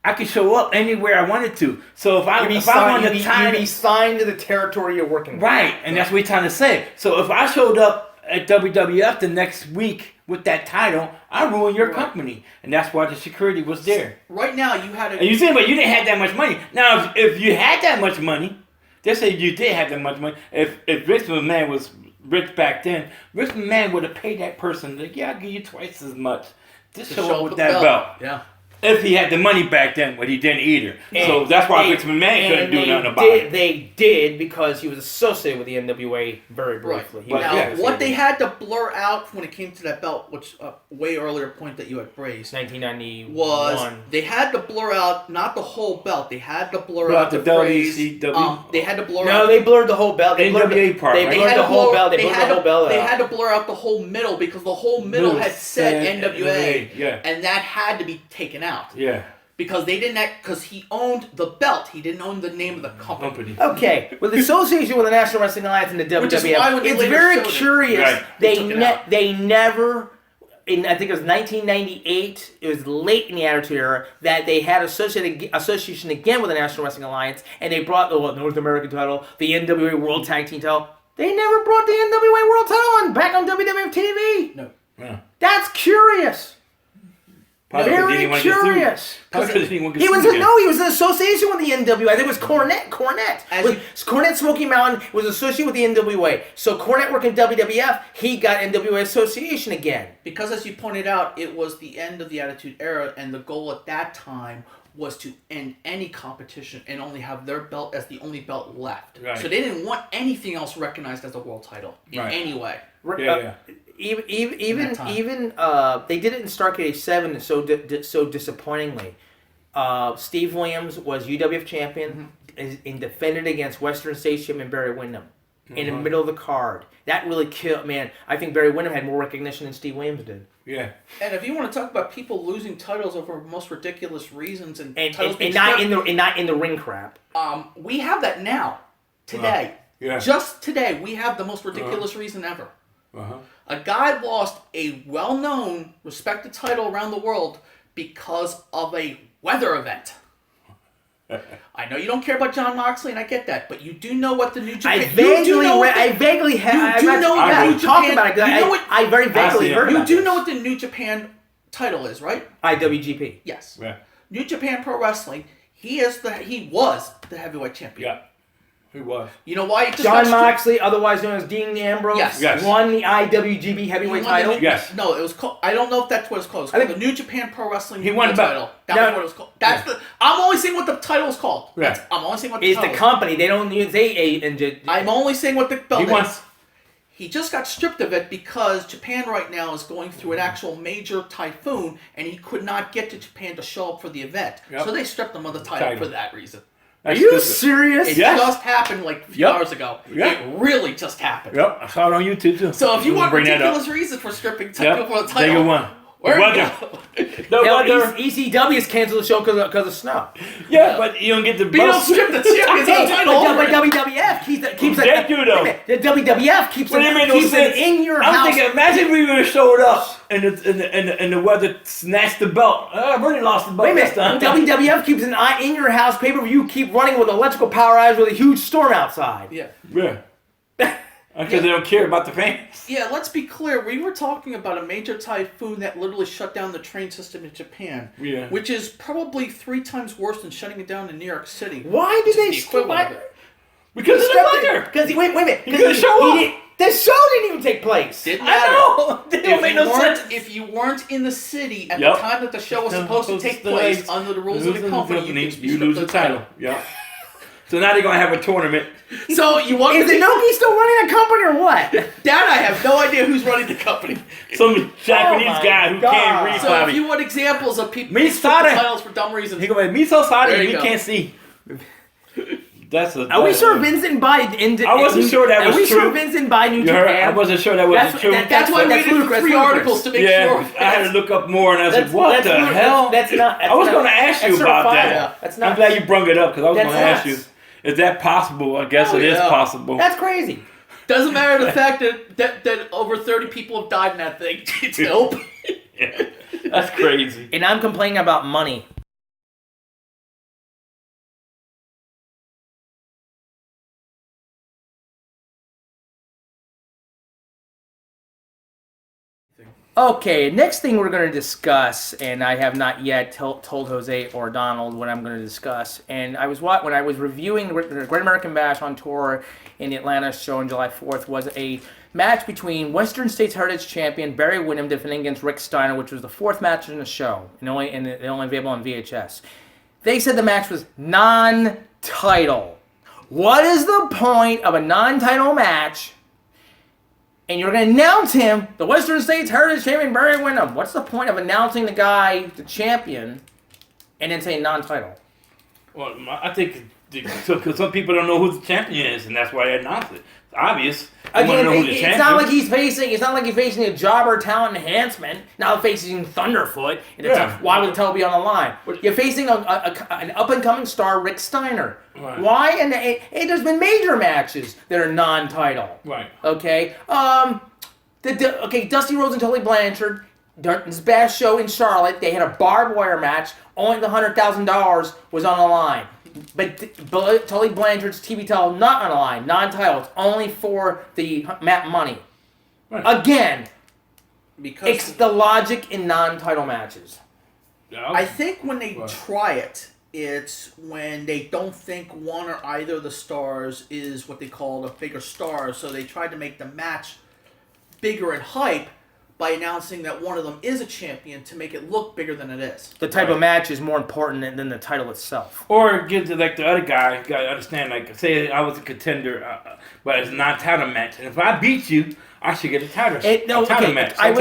I could show up anywhere I wanted to. So if I won the title, you'd be signed to the territory you're working with. Right, and that's what we're trying to say. So if I showed up at WWF the next week with that title, I ruined your company, and that's why the security was there. Right now, you had and you said, but you didn't have that much money. Now, if you had that much money, they say you did have that much money. If Vince McMahon was rich back then, Vince McMahon would have paid that person, like, yeah, I'll give you twice as much. Just show up with that belt. Yeah. If he had the money back then, but he didn't either. So that's why Vince McMahon couldn't do nothing about it. They did because he was associated with the NWA very briefly. Right. Now, what they had to blur out when it came to that belt, which way earlier point that you had raised, 1991, was they had to blur out not the whole belt. They had to blur out the phrase. WCW. They had to blur. No, they blurred the whole belt. They blurred NWA part. They blurred the whole belt. They blurred the whole belt out. They had to blur out the whole middle because the whole middle had said NWA, and that had to be taken out. Yeah. Because they didn't, because he owned the belt, he didn't own the name of the company. Okay, with the association with the National Wrestling Alliance and the WWF, it's very curious. Right. They never, in I think it was 1998, it was late in the Attitude Era, that they had association again with the National Wrestling Alliance, and they brought the North American title, the NWA World Tag Team title. They never brought the NWA World title back on WWF TV. No. Yeah. That's curious. Very curious. He was in association with the NWA. I think it was Cornette. Cornette Smoky Mountain was associated with the NWA. So Cornette worked in WWF. He got NWA association again. Because as you pointed out, it was the end of the Attitude Era, and the goal at that time was to end any competition and only have their belt as the only belt left. Right. So they didn't want anything else recognized as a world title in any way. Even they did it in Starrcade '87 so disappointingly. Steve Williams was UWF champion and defended against Western States champion Barry Windham in the middle of the card. That really killed. Man, I think Barry Windham had more recognition than Steve Williams did. Yeah. And if you want to talk about people losing titles over most ridiculous reasons and not in the ring crap, we have that now today. Just today, we have the most ridiculous reason ever. A guy lost a well-known, respected title around the world because of a weather event. I know you don't care about John Moxley, and I get that, but you do know what the New Japan... I vaguely have. You do know what the New Japan... I very vaguely heard about You do know what the New Japan title is, right? IWGP. Yes. Yeah. New Japan Pro Wrestling, He was the heavyweight champion. Yeah. He was. You know why? John Moxley, otherwise known as Dean Ambrose, Yes. won the IWGP heavyweight title. Yes. No, it was called. I don't know if that's what it's called. It's called the New Japan Pro Wrestling. He won the title. That's what it was called. That's the. I'm only saying what the title is called. Yeah. I'm only saying what the It's title the is. company. They don't say I'm only saying what the belt He won. is. He just got stripped of it because Japan right now is going through an actual major typhoon, and he could not get to Japan to show up for the event. Yep. So they stripped him of the title for that reason. Are you serious? It just happened like a few hours ago. Yep. It really just happened. Yep, I saw it on YouTube too. So if you want bring ridiculous reasons for stripping for the title, Take it one. where Weather. go? No weather. ECW has canceled the show because of snow. Yeah, but you don't get the But you don't strip the champions of the title over it. WWF keeps They do, though. The WWF keeps But it made no it sense. in your I'm house. thinking, imagine if we would have showed up and the weather snatched the belt. I've already lost the belt Wait a this minute. time. WWF keeps an eye in your house pay-per-view. Keep running with electrical power eyes with a huge storm outside. Yeah. Yeah. Because they don't care about the fans. Yeah, let's be clear. We were talking about a major typhoon that literally shut down the train system in Japan. Yeah. Which is probably 3 times worse than shutting it down in New York City. Why do they The equivalent of it. Because of the weather. Because wait a minute. He couldn't show up. The show didn't even take place. Didn't I matter. know. They don't make no sense. If you weren't in the city at Yep. the time that the show was supposed to take place under the rules of the company, you lose the title. Yeah. So now they're gonna have a tournament. So you want Is Inoki still running a company or what? That I have no idea who's running the company. Some Japanese my guy who God. can't read. So if probably. you want examples of people Me who took the Sada. titles for dumb reasons, He go like, me so sorry, There you he go. can't see. That's a. Are we sure Vince didn't buy? I wasn't sure that was Are we true. sure Vince didn't buy New You heard? Japan? I wasn't sure that was true. that's why we that's did ludicrous, 3 ludicrous. articles to make Yeah, sure. I had to look up more, and I was like, That's- "What that's the ludicrous. hell?" That's not. I was going to ask you that's about certifiable. that. That's not. I'm glad you brought it up because I was going to That's ask you: nuts. is that possible? I guess it is yeah. possible. That's crazy. Doesn't matter the fact that over 30 people have died in that thing. Nope. Yeah. That's crazy. And I'm complaining about money. Okay, next thing we're going to discuss, and I have not yet told Jose or Donald what I'm going to discuss. And when I was reviewing the Great American Bash on tour in the Atlanta show on July 4th, was a match between Western States Heritage Champion Barry Windham defending against Rick Steiner, which was the 4th match in the show, and only available on VHS. They said the match was non-title. What is the point of a non-title match? And you're going to announce him, the Western States Heritage Champion Barry Windham. What's the point of announcing the guy, the champion, and then saying non-title? Well, I think because some people don't know who the champion is, and that's why they announced it. It's obvious. They want to know who the champion is. It's not like he's facing a jobber talent enhancement. Now facing Thunderfoot. And why would the title be on the line? You're facing an up-and-coming star, Rick Steiner. Right. Why? And there's been major matches that are non-title. Right. Okay. Dusty Rhodes and Tully Blanchard. This best show in Charlotte, they had a barbed wire match. Only the $100,000 was on the line. But Tully Blanchard's TV title not on the line, non-title. It's only for the map money. Right. Again, Because it's the logic in non-title matches. I think when they try it, it's when they don't think one or either of the stars is what they call a bigger star, so they try to make the match bigger in hype by announcing that one of them is a champion to make it look bigger than it is. The type of match is more important than the title itself. Or give to like the other guy. You gotta understand. Like, say I was a contender, but it's a non-title match, and if I beat you, I should get a title match. I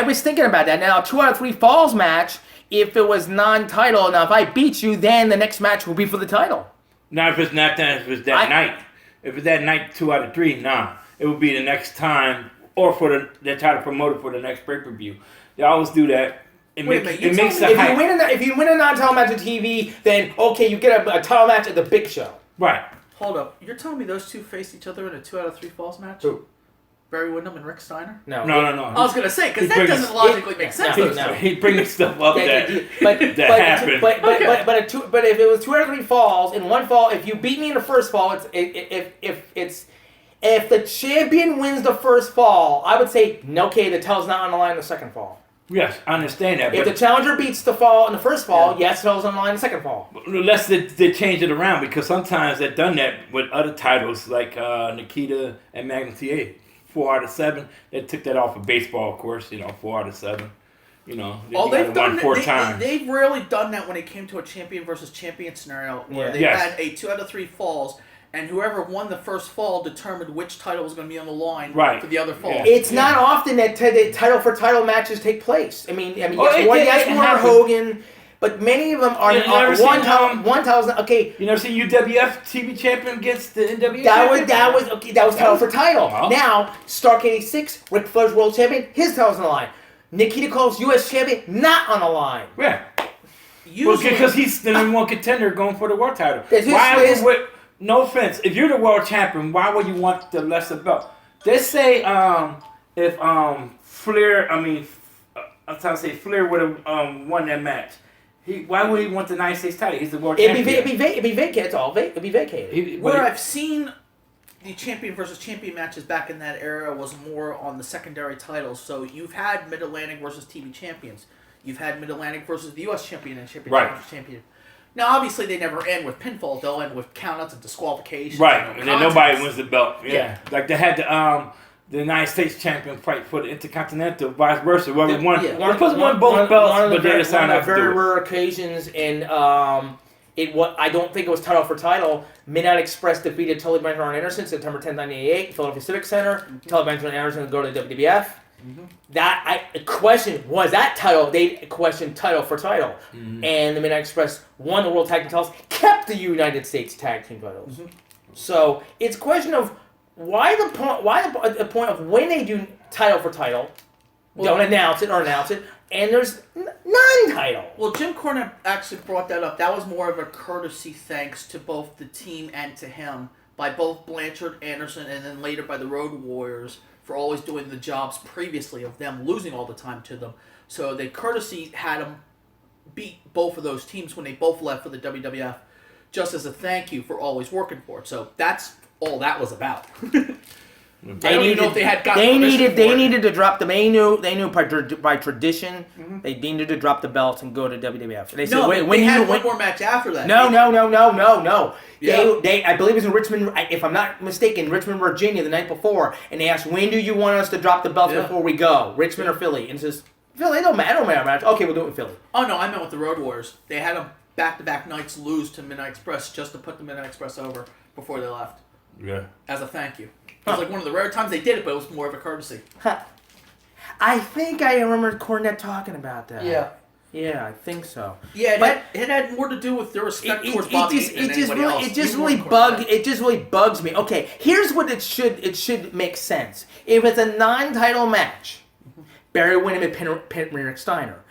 was thinking about that. Now, 2 out of 3 falls match. If it was non-title, now if I beat you, then the next match will be for the title. Now, if it's not that, if it's that night, if it's that night, 2 out of 3, nah, it will be the next time, or for the title promoted for the next pay-per-view. They always do that. It makes the hype. If you win a non-title match on TV, then okay, you get a title match at the big show. Right. Hold up. You're telling me those two faced each other in a 2 out of 3 falls match? Who? Barry Windham and Rick Steiner? No. I was going to say, because that doesn't logically make sense. He brings stuff up that happened. But if it was 2 out of 3 falls, in one fall, if you beat me in the first fall, if the champion wins the first fall, I would say, okay, the title's not on the line in the second fall. Yes, I understand that. If the challenger beats the fall in the first fall, yes, title's on the line in the second fall. Unless they change it around, because sometimes they've done that with other titles like Nikita and Magnum TA. 4 out of 7. They took that off of baseball, of course. 4 out of 7. They've done 4 times. They've rarely done that when it came to a champion versus champion scenario, where they had a 2 out of 3 falls. And whoever won the first fall determined which title was going to be on the line for the other fall. Yeah. It's not often that title for title matches take place. I mean, yes, Warner Hogan, but many of them are one title. Okay, you never seen UWF TV champion against the NWA? That was title for title. Uh-huh. Now Stark '86, Ric Flair's world champion, his title's on the line. Nikita Koval's U.S. champion, not on the line. Yeah, because he's the number 1 contender going for the world title. No offense, if you're the world champion, why would you want the lesser belt? They say if Flair, I'm trying to say Flair would have won that match. Why would he want the United States title? He's the world champion. It'd be vacated. It'd be vacated. Where I've seen the champion versus champion matches back in that era was more on the secondary titles. So you've had Mid-Atlantic versus TV champions. You've had Mid-Atlantic versus the U.S. champion and champion versus champion. Now, obviously, they never end with pinfall. They'll end with countouts and disqualifications. Right, and then nobody wins the belt. Yeah. Like they had the United States champion fight for the Intercontinental, vice versa. Whoever won, won both belts, but they decided not to do it. Very rare occasions, and I don't think it was title for title. Midnight Express defeated Tully Blanchard and Arn Anderson September 10, 1988, Philadelphia Civic Center. Tully Blanchard and Anderson go to the WWF. Was that title? They questioned title for title, and the Midnight Express won the World Tag Team titles, kept the United States Tag Team titles. So it's a question of why the point of when they do title for title, don't announce it, and there's non-title. Well, Jim Cornette actually brought that up. That was more of a courtesy thanks to both the team and to him by both Blanchard, Anderson, and then later by the Road Warriors, for always doing the jobs previously of them losing all the time to them. So they courtesy had them beat both of those teams when they both left for the WWF, just as a thank you for always working for it. So that's all that was about. They needed to drop them. They knew by tradition they needed to drop the belts and go to WWF. They said, they had one more match after that. No. Yeah. They I believe it was in Richmond, if I'm not mistaken, Richmond, Virginia, the night before, and they asked, when do you want us to drop the belts before we go? Richmond or Philly? And it says, Philly, it don't matter match. Okay, we'll do it in Philly. Oh no, I meant with the Road Warriors. They had them back-to-back nights lose to Midnight Express just to put the Midnight Express over before they left. Yeah. As a thank you. It was like one of the rare times they did it, but it was more of a courtesy. I think I remember Cornette talking about that. Yeah. Yeah, I think so. Yeah, but it had more to do with their respect towards Bobby Eaton than anybody else. It just really bugs me. Okay, here's what it should make sense. If it's a non-title match, Barry Windham and Rick Steiner,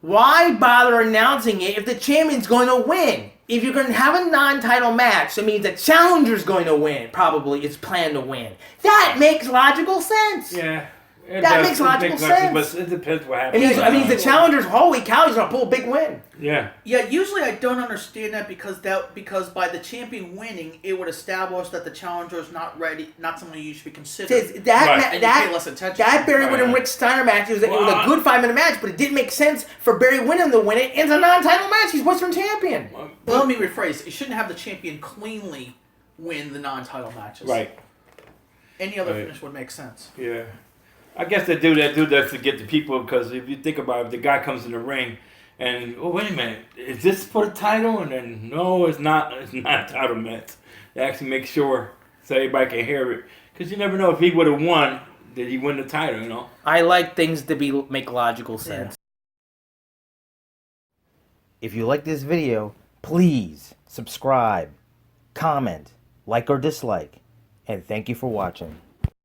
why bother announcing it if the champion's going to win? If you're going to have a non-title match, that means the challenger's going to win. Probably, it's planned to win. That makes logical sense. Yeah. That makes logical sense. But it depends what happens. I mean, the challenger's, holy cow, he's going to pull a big win. Yeah. Yeah, usually I don't understand that because by the champion winning, it would establish that the challenger is not ready, not someone you should be considered. That Barry Windham and Rick Steiner match, it was a good 5-minute match, but it didn't make sense for Barry Windham to win it. It's a non-title match. He's Western champion. Well, let me rephrase. You shouldn't have the champion cleanly win the non-title matches. Right. Any other finish would make sense. Yeah. I guess they do that to get the people, because if you think about it, the guy comes in the ring and, oh, wait a minute, is this for the title? And then, no, it's not a title match. They actually make sure so everybody can hear it. Because you never know, if he would have won, did he win the title, you know? I like things to make logical sense. Yeah. If you like this video, please subscribe, comment, like or dislike, and thank you for watching.